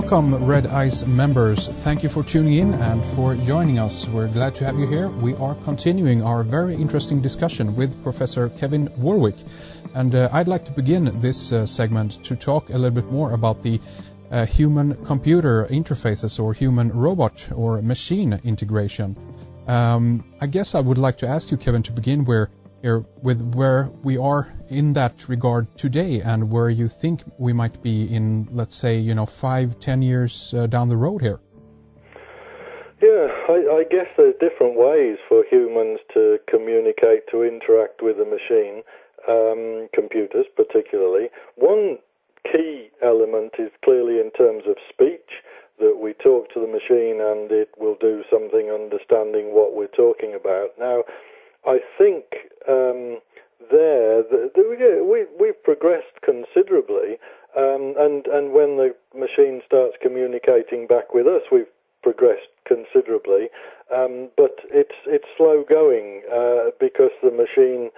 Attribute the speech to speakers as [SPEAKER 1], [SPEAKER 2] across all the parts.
[SPEAKER 1] Welcome, Red Eyes members. Thank you for tuning in and for joining us. We're glad to have you here. We are continuing our very interesting discussion with Professor Kevin Warwick. And I'd like to begin this segment to talk a little bit more about the human-computer interfaces or human-robot or machine integration. I guess I would like to ask you, Kevin, to begin with where we are in that regard today and where you think we might be in, let's say, 5-10 years down the road here.
[SPEAKER 2] Yeah, I guess there's different ways for humans to communicate, to interact with a machine, computers particularly. One key element is clearly in terms of speech, that we talk to the machine and it will do something understanding what we're talking about. Now, I think we've progressed considerably, and when the machine starts communicating back with us, we've progressed considerably. But it's slow going because the machine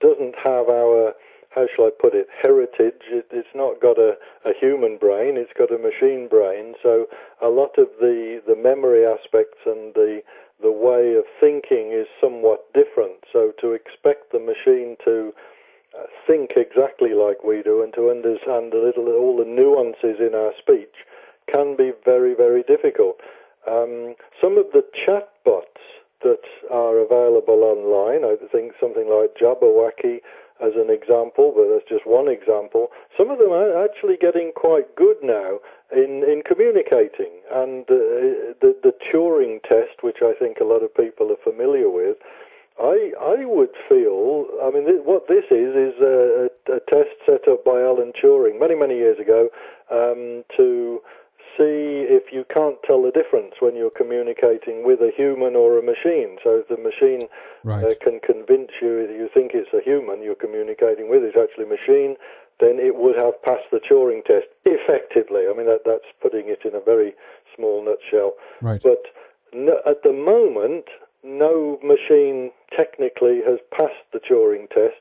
[SPEAKER 2] doesn't have our, how shall I put it, heritage. It's not got a human brain, it's got a machine brain. So a lot of the memory aspects and the way of thinking is somewhat different. So to expect the machine to think exactly like we do and to understand all the nuances in our speech can be very, very difficult. Some of the chatbots that are available online, I think something like Jabberwocky as an example, but that's just one example. Some of them are actually getting quite good now in communicating. And the Turing test, which I think a lot of people are familiar with, I would feel, what this is a test set up by Alan Turing many, many years ago to see if you can't tell the difference when you're communicating with a human or a machine. So if the machine can convince you think it's a human you're communicating with, it's actually a machine, then it would have passed the Turing test effectively. I mean, that's putting it in a very small nutshell.
[SPEAKER 1] Right.
[SPEAKER 2] But at the moment, no machine technically has passed the Turing test.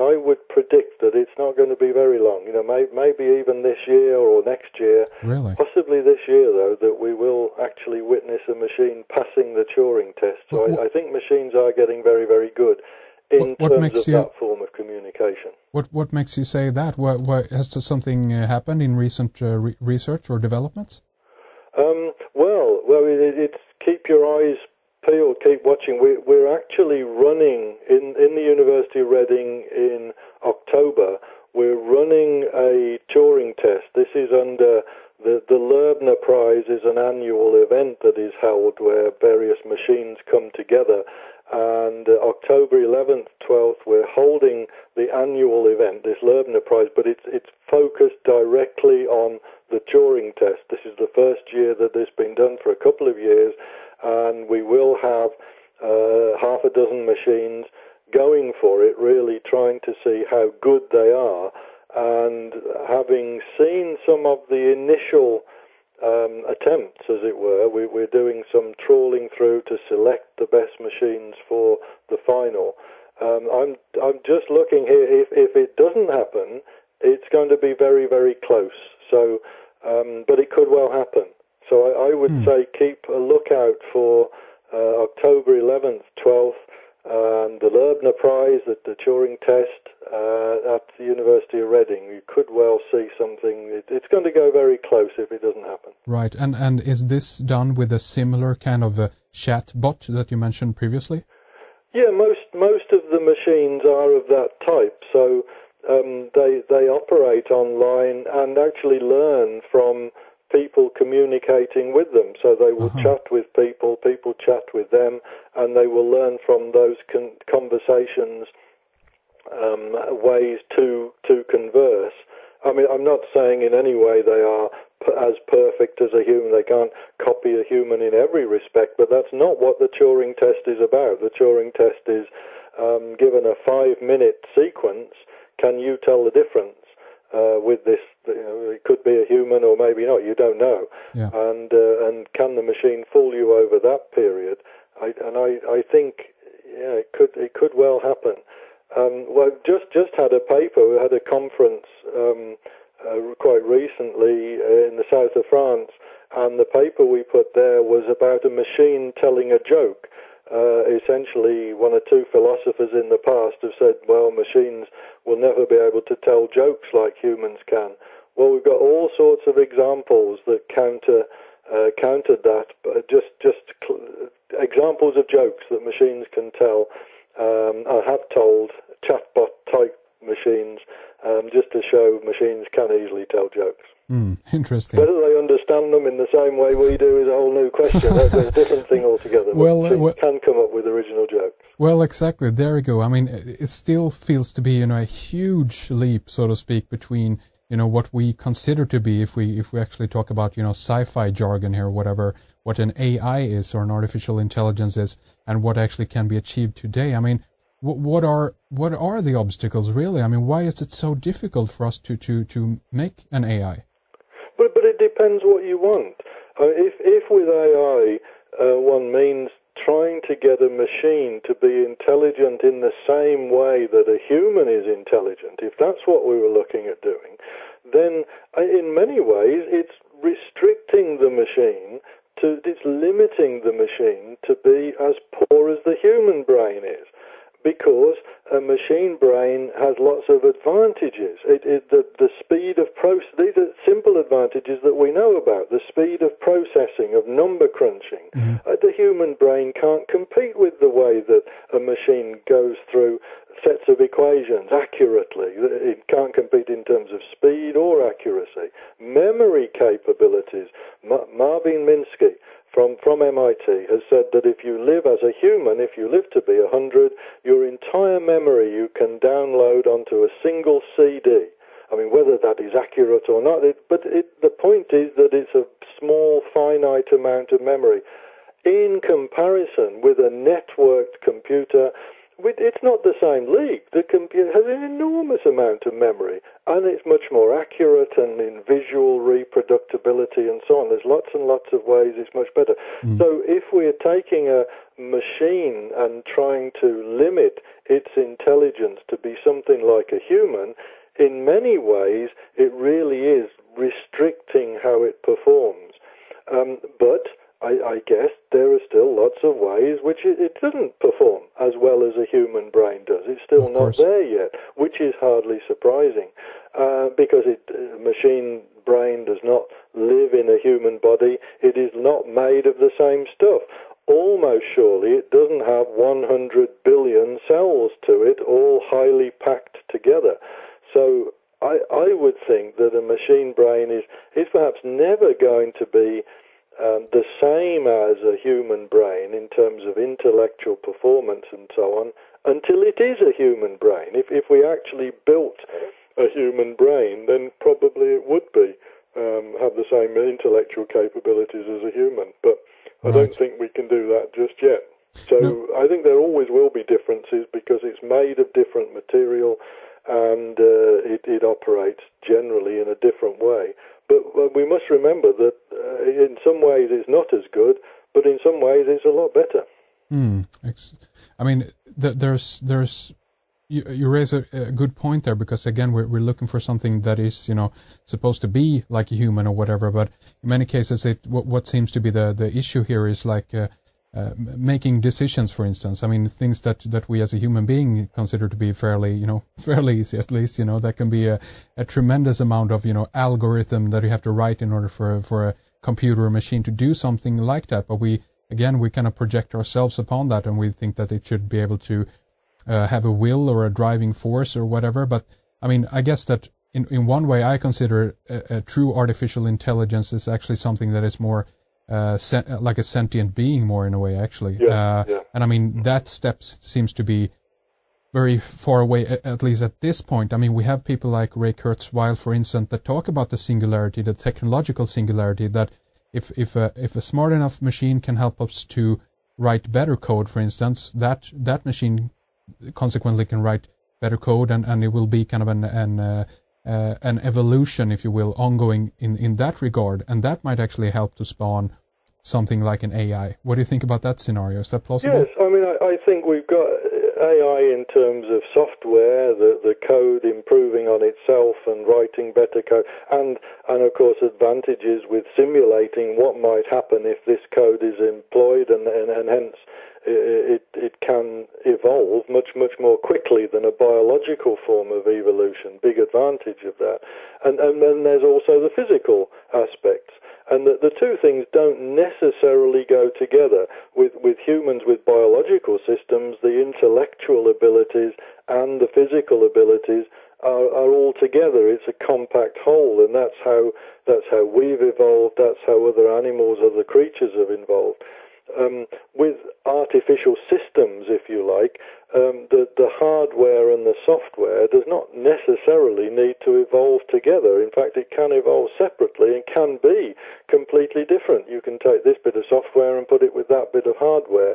[SPEAKER 2] I would predict that it's not going to be very long. Maybe even this year or next year.
[SPEAKER 1] Really?
[SPEAKER 2] Possibly this year, though, that we will actually witness a machine passing the Turing test. So I think machines are getting very, very good in terms of that form of communication.
[SPEAKER 1] What makes you say that? Has something happened in recent research or developments?
[SPEAKER 2] It's keep your eyes peeled, keep watching. We're actually running in the University of Reading in October. We're running a Turing test. This is under the Loebner Prize, is an annual event that is held where various machines come together. And October 11th, 12th, we're holding the annual event, this Loebner Prize, but it's focused directly on the Turing test. This is the first year that this has been done for a couple of years, and we will have half a dozen machines going for it, really trying to see how good they are. And having seen some of the initial attempts, as it were, we're doing some trawling through to select the best machines for the final. I'm just looking here. If it doesn't happen, it's going to be very, very close. So, but it could well happen. So I would say keep a lookout for October 11th, 12th, and the Loebner Prize, the Turing test at the University of Reading. You could well see something. It's going to go very close if it doesn't happen.
[SPEAKER 1] Right, and is this done with a similar kind of a chat bot that you mentioned previously?
[SPEAKER 2] Yeah, most of the machines are of that type. So they operate online and actually learn from people communicating with them. So they will chat with people chat with them, and they will learn from those conversations ways to converse. I mean, I'm not saying in any way they are as perfect as a human. They can't copy a human in every respect, but that's not what the Turing test is about. The Turing test is given a 5-minute sequence. Can you tell the difference with this? It could be a human or maybe not. You don't know.
[SPEAKER 1] Yeah.
[SPEAKER 2] And can the machine fool you over that period? I think it could well happen. Just had a paper. We had a conference quite recently in the south of France, and the paper we put there was about a machine telling a joke. Essentially, one or two philosophers in the past have said, well, machines will never be able to tell jokes like humans can. Well, we've got all sorts of examples that countered that, but just examples of jokes that machines can tell. I have told chatbot-type machines just to show machines can easily tell jokes.
[SPEAKER 1] Interesting.
[SPEAKER 2] Whether they understand them in the same way we do is a whole new question. That's a different thing altogether. Well, can come up with original jokes.
[SPEAKER 1] Well, exactly. There you go. I mean, it still feels to be, a huge leap, so to speak, between, what we consider to be, if we actually talk about, sci-fi jargon here, whatever, what an AI is or an artificial intelligence is, and what actually can be achieved today. I mean, what are the obstacles really? I mean, why is it so difficult for us to make an AI?
[SPEAKER 2] But it depends what you want. If with AI one means trying to get a machine to be intelligent in the same way that a human is intelligent, if that's what we were looking at doing, then in many ways it's restricting the machine it's limiting the machine to be as poor as the human brain is. Because a machine brain has lots of advantages. The speed of these are simple advantages that we know about. The speed of processing, of number crunching. The human brain can't compete with the way that a machine goes through sets of equations accurately. It can't compete in terms of speed or accuracy. Memory capabilities. Marvin Minsky from MIT has said that if you live as a human, if you live to be 100, your entire memory you can download onto a single CD. I mean, whether that is accurate or not, the point is that it's a small, finite amount of memory. In comparison with a networked computer, it's not the same league. The computer has an enormous amount of memory, and it's much more accurate and in visual reproducibility and so on. There's lots and lots of ways it's much better. So if we're taking a machine and trying to limit its intelligence to be something like a human, in many ways it really is restricting how it performs. But I guess there are still lots of ways which it doesn't perform as well as a human brain does. It's still not there yet, which is hardly surprising, because a machine brain does not live in a human body. It is not made of the same stuff. Almost surely it doesn't have 100 billion cells to it, all highly packed together. So I would think that a machine brain is perhaps never going to be the same as a human brain in terms of intellectual performance and so on, until it is a human brain. If we actually built a human brain, then probably it would be have the same intellectual capabilities as a human. But I don't think we can do that just yet. So I think there always will be differences because it's made of different material and it operates generally in a different way. But we must remember that in some ways it's not as good, but in some ways it's a lot better.
[SPEAKER 1] I mean, there's you raise a good point there, because again we're looking for something that is supposed to be like a human or whatever. But in many cases, what seems to be the issue here is like making decisions, for instance. I mean, things that we as a human being consider to be fairly easy, at least, that can be a tremendous amount of, algorithm that you have to write in order for a computer or machine to do something like that. But we kind of project ourselves upon that, and we think that it should be able to have a will or a driving force or whatever. But I mean, I guess that in one way I consider a true artificial intelligence is actually something that is more like a sentient being, more in a way, actually. And I mean, that step seems to be very far away, at least at this point. I mean, we have people like Ray Kurzweil, for instance, that talk about the singularity, the technological singularity, that if a smart enough machine can help us to write better code, for instance, that machine consequently can write better code, and it will be kind of an evolution, if you will, ongoing in that regard, and that might actually help to spawn something like an AI. What do you think about that scenario? Is that plausible?
[SPEAKER 2] Yes, I mean, I think we've got AI in terms of software, the code improving on itself and writing better code, and of course advantages with simulating what might happen if this code is employed, and hence it can evolve much more quickly than a biological form of evolution. Big advantage of that, and then there's also the physical aspects. And the two things don't necessarily go together. With humans with biological systems, the intellectual abilities and the physical abilities are all together. It's a compact whole, and that's how we've evolved. That's how other animals, other creatures have evolved. With artificial systems, if you like, the hardware and the software does not necessarily need to evolve together. In fact, it can evolve separately and can be completely different. You can take this bit of software and put it with that bit of hardware,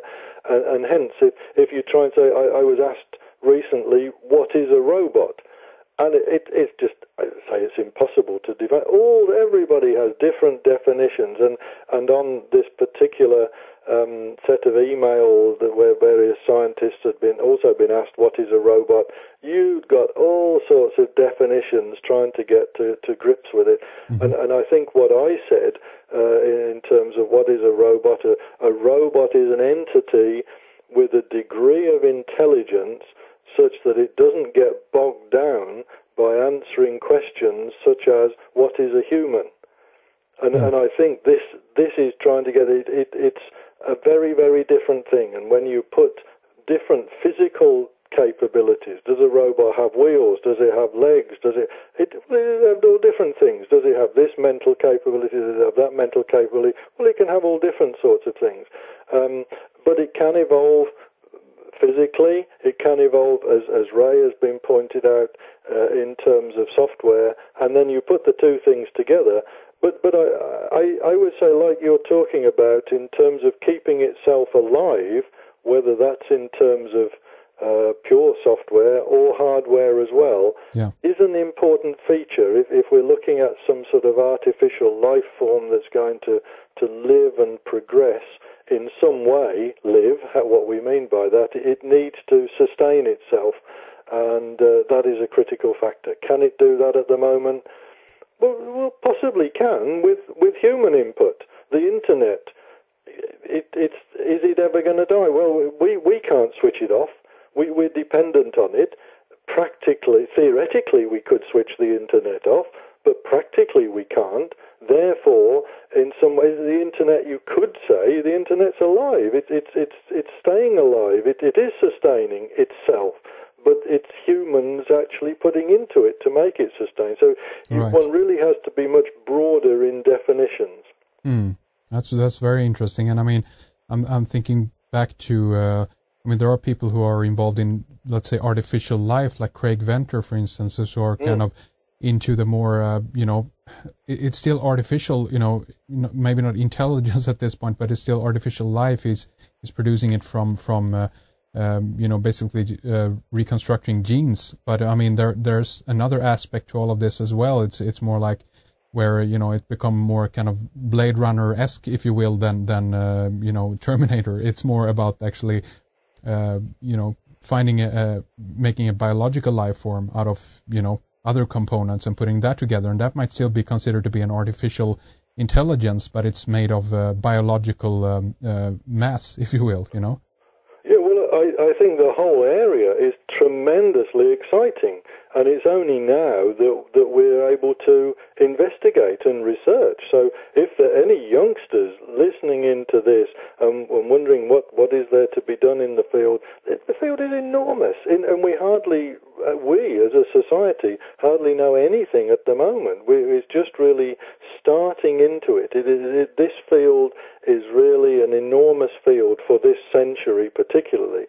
[SPEAKER 2] and hence, if you try and say, I was asked recently, what is a robot? And it's just, I would say it's impossible to define. Everybody has different definitions, and on this particular set of emails where various scientists had also been asked what is a robot, you've got all sorts of definitions trying to get to grips with it. Mm-hmm. And I think what I said in terms of what is a robot is an entity with a degree of intelligence such that it doesn't get bogged down by answering questions such as, what is a human? And I think this is trying to get it. It's a very, very different thing. And when you put different physical capabilities, does a robot have wheels? Does it have legs? Does it have all different things? Does it have this mental capability? Does it have that mental capability? Well, it can have all different sorts of things. But it can evolve physically. It can evolve, as Ray has been pointed out, in terms of software, and then you put the two things together. But I would say, like you're talking about, in terms of keeping itself alive, whether that's in terms of pure software or hardware as well, is an important feature. If we're looking at some sort of artificial life form that's going to live and progress in some way, what we mean by that, it needs to sustain itself, and that is a critical factor. Can it do that at the moment? Well, possibly can with human input. The internet, is it ever going to die? Well, we can't switch it off. We're dependent on it. Practically, theoretically, we could switch the internet off, but practically we can't. Therefore, in some ways, the internet, you could say, the internet's alive. It's staying alive. It is sustaining itself. But it's humans actually putting into it to make it sustain. So one really has to be much broader in definitions.
[SPEAKER 1] That's very interesting. And I mean, I'm thinking back to, there are people who are involved in, let's say, artificial life, like Craig Venter, for instance, who are kind of into the more, it's still artificial, maybe not intelligence at this point, but it's still artificial life. Is producing it from basically reconstructing genes. But I mean, there's another aspect to all of this as well. It's more like where it become more kind of Blade Runner-esque, if you will, than Terminator. It's more about actually finding making a biological life form out of other components and putting that together, and that might still be considered to be an artificial intelligence, but it's made of biological mass, if you will.
[SPEAKER 2] Yeah, well, I think the whole area is tremendously exciting, and it's only now that we're able to investigate and research. So if there are any youngsters listening into this and wondering what is there to be done in the field is enormous, and we as a society, hardly know anything at the moment. It's just really starting into it. This field is really an enormous field for this century particularly.